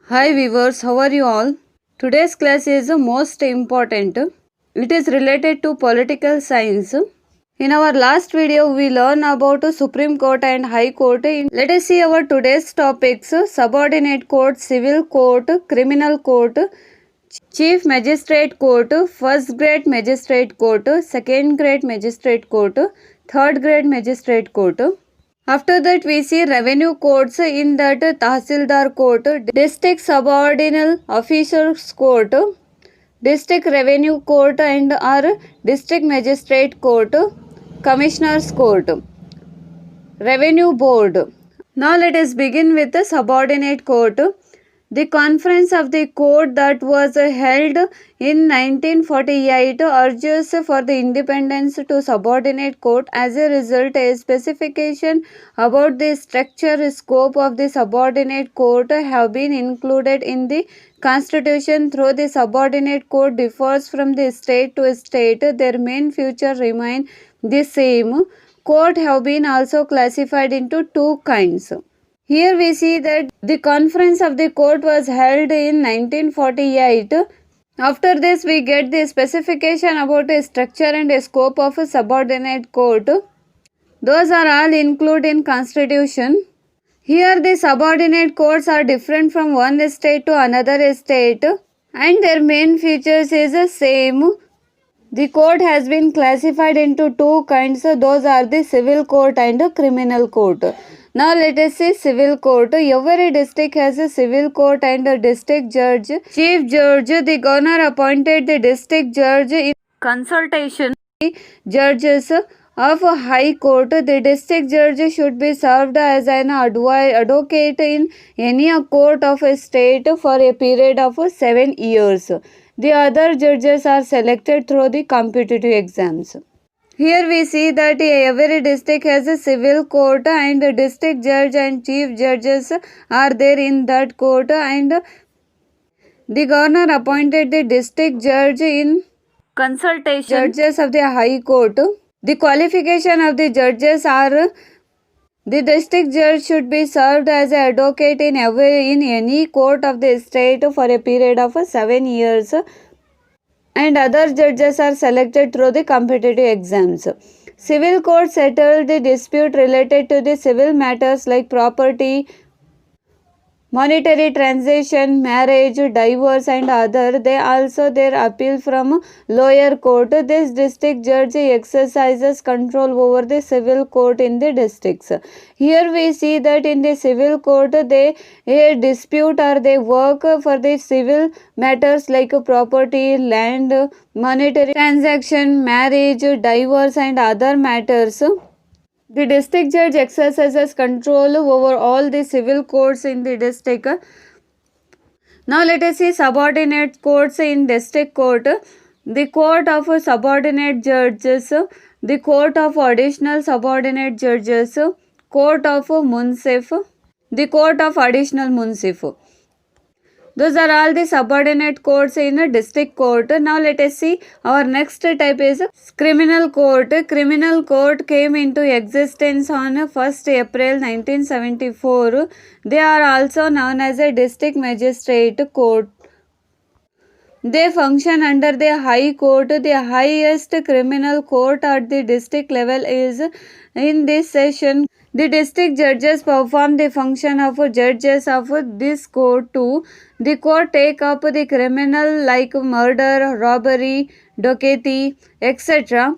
Hi viewers, how are you all? Today's class is most important. It is related to political science. In our last video, we learned about Supreme Court and High Court. Let us see our today's topics: subordinate court, civil court, criminal court, chief magistrate court, first grade magistrate court, second grade magistrate court, third grade magistrate court. After that, we see revenue courts. In that, Tahsildar court, district subordinate officers court, district revenue court and or district magistrate court, commissioners court, revenue board. Now let us begin with the subordinate court. The conference of the court that was held in 1948 urges for the independence to subordinate court. As a result, a specification about the structure scope of the subordinate court have been included in the constitution. Though the subordinate court differs from the state to state, their main feature remain the same. Court have been also classified into two kinds. Here we see that the conference of the court was held in 1948. After this, we get the specification about a structure and a scope of a subordinate court. Those are all included in constitution. Here the subordinate courts are different from one state to another state and their main features is the same. The court has been classified into two kinds. Those are the civil court and criminal court. Now let us see civil court. Every district has a civil court and a district judge. Chief judge, the governor appointed the district judge in consultation with the judges of a high court. The district judge should be served as an advocate in any court of a state for a period of 7 years. The other judges are selected through the competitive exams. Here we see that every district has a civil court and district judge and chief judges are there in that court, and the governor appointed the district judge in consultation judges of the high court. The qualification of the judges are: the district judge should be served as an advocate in any court of the state for a period of 7 years, and other judges are selected through the competitive exams. Civil court settle the dispute related to the civil matters like property, monetary transaction, marriage, divorce and other. They also their appeal from lower court. This district judge exercises control over the civil court in the districts. Here we see that in the civil court they dispute or they work for the civil matters like property, land, monetary transaction, marriage, divorce and other matters. The district judge exercises control over all the civil courts in the district. Now let us see subordinate courts in district court. The court of subordinate judges, the court of additional subordinate judges, court of munsif, the court of additional munsif. Those are all the subordinate courts in a district court. Now let us see our next type is criminal court. Criminal court came into existence on 1st April 1974. They are also known as a district magistrate court. They function under the High Court. The highest criminal court at the district level is in this session. The district judges perform the function of judges of this court too. The court take up the criminal like murder, robbery, dockery, etc.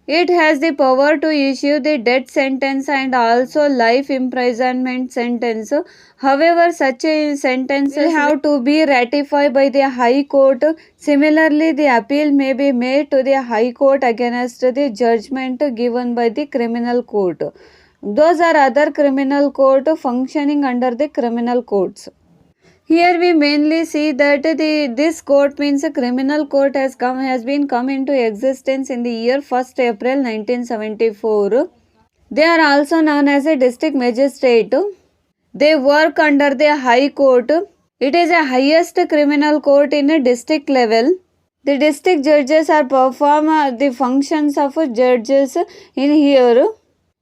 It has the power to issue the death sentence and also life imprisonment sentence. However, such a sentence will have to be ratified by the High Court. Similarly, the appeal may be made to the High Court against the judgment given by the criminal court. Those are other criminal court functioning under the criminal courts. Here we mainly see that this court means a criminal court has come into existence in the year 1st April 1974. They are also known as a district magistrate. They work under the High Court. It is the highest criminal court in a district level. The district judges are perform the functions of judges in here.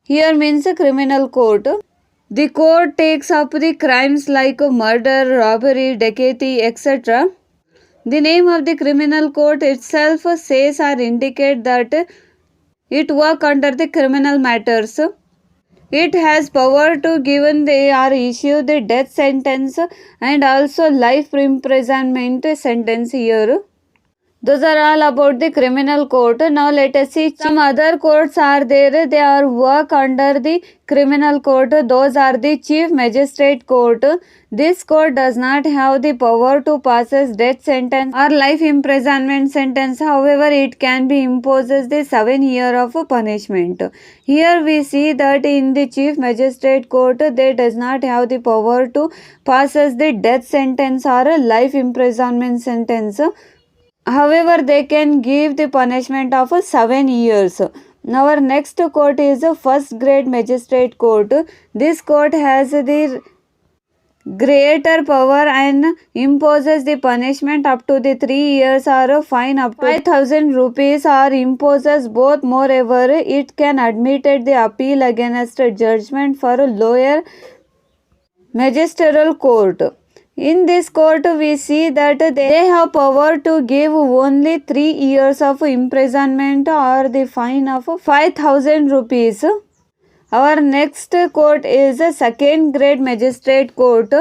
Here means a criminal court. The court takes up the crimes like murder, robbery, dacoity, etc. The name of the criminal court itself says or indicate that it work under the criminal matters. It has power to given they are issue the death sentence and also life imprisonment sentence here. Those are all about the criminal court. Now let us see some other courts are there. They are work under the criminal court. Those are the chief magistrate court. This court does not have the power to pass death sentence or life imprisonment sentence. However, it can be imposes the 7 year of punishment. Here we see that in the chief magistrate court they does not have the power to pass the death sentence or a life imprisonment sentence. However, they can give the punishment of 7 years. Now our next court is a first grade magistrate court. This court has the greater power and imposes the punishment up to the 3 years or a fine up to 5,000 rupees or imposes both. Moreover, it can admit the appeal against a judgment for a lower magisterial court. In this court, we see that they have power to give only 3 years of imprisonment or the fine of 5,000 rupees. Our next court is a second grade magistrate court.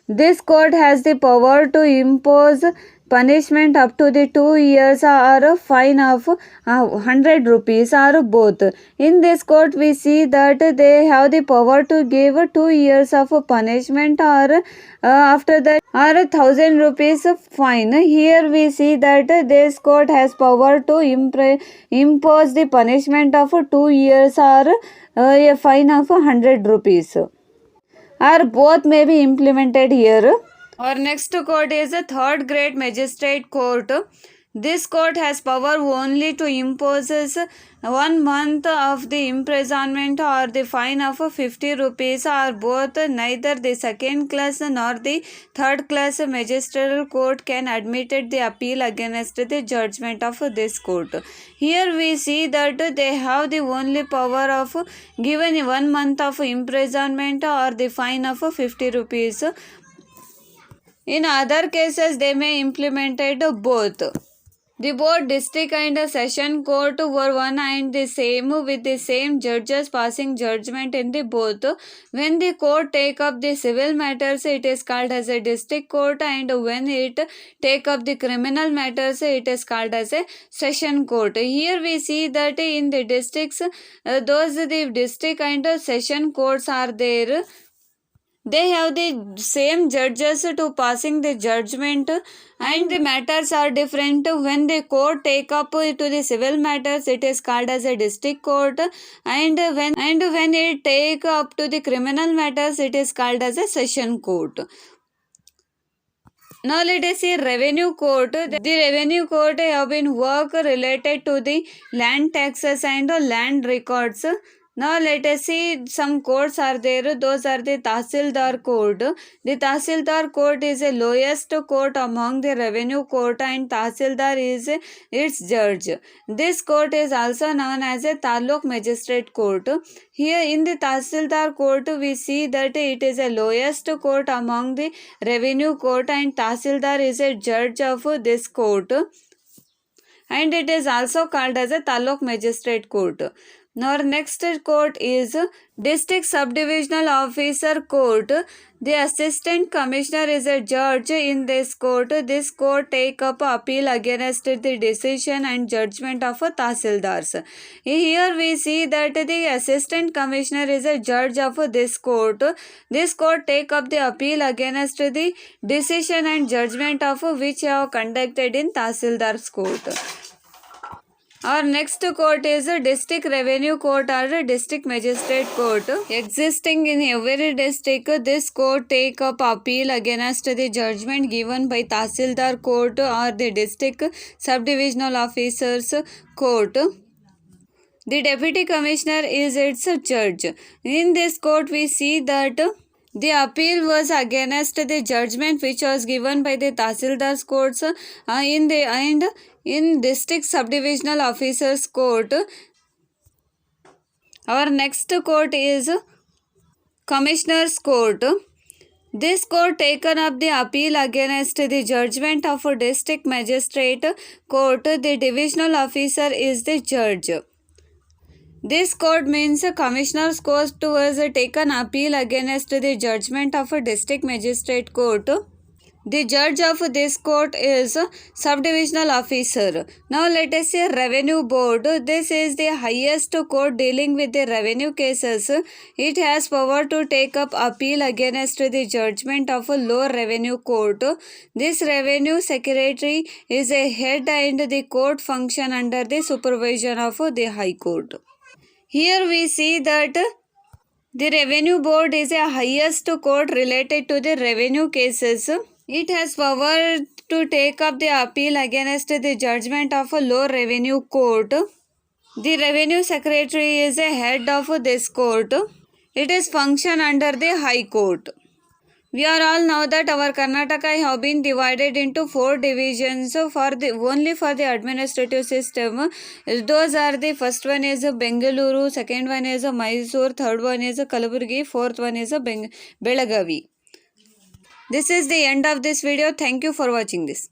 This court has the power to impose punishment up to the 2 years or a fine of 100 rupees or both. In this court we see that they have the power to give 2 years of punishment or after that or 1,000 rupees fine. Here we see that this court has power to impose the punishment of 2 years or a fine of 100 rupees or both may be implemented here. Our next court is a third grade magistrate court. This court has power only to impose 1 month of the imprisonment or the fine of 50 rupees or both. Neither the second class nor the third class magisterial court can admit the appeal against the judgment of this court. Here we see that they have the only power of given 1 month of imprisonment or the fine of 50 rupees. In other cases, they may implement both. The both district and session court were one and the same with the same judges passing judgment in the both. When the court take up the civil matters, it is called as a district court, and when it take up the criminal matters, it is called as a session court. Here we see that in the districts, the district and session courts are there. They have the same judges to passing the judgment and the matters are different. When the court take up to the civil matters, it is called as a district court, and when it take up to the criminal matters, it is called as a session court. Now let us see revenue court. The revenue court have been work related to the land taxes and land records. Now let us see some courts are there. Those are the Tahsildar court. The Tahsildar court is the lowest court among the revenue court and Tahsildar is its judge. This court is also known as a Taluk magistrate court. Here in the Tahsildar court we see that it is the lowest court among the revenue court and Tahsildar is a judge of this court and it is also called as a Taluk magistrate court. Now our next court is District Subdivisional Officer Court. The Assistant Commissioner is a judge in this court. This court take up appeal against the decision and judgment of Tahsildars. Here we see that the Assistant Commissioner is a judge of this court. This court take up the appeal against the decision and judgment of which have conducted in Tahsildar's court. Our next court is a district revenue court or a district magistrate court. Existing in every district, this court take up appeal against the judgment given by Tahsildar court or the district subdivisional officers court. The deputy commissioner is its judge. In this court, we see that the appeal was against the judgment which was given by the Tahsildar's courts in district subdivisional officers court. Our next court is Commissioners Court. This court taken up the appeal against the judgment of a district magistrate court. The divisional officer is the judge. This court means a commissioner's court was taken appeal against the judgment of a district magistrate court. The judge of this court is subdivisional officer. Now let us say revenue board. This is the highest court dealing with the revenue cases. It has power to take up appeal against the judgment of a lower revenue court. This revenue secretary is a head and the court function under the supervision of the high court. Here we see that the revenue board is a highest court related to the revenue cases. It has power to take up the appeal against the judgment of a low revenue court. The revenue secretary is a head of this court. It is function under the high court. We are all know that our Karnataka have been divided into 4 divisions only for the administrative system. Those are the first one is Bengaluru, second one is Mysore, third one is Kalaburgi, fourth one is Belagavi. This is the end of this video. Thank you for watching this.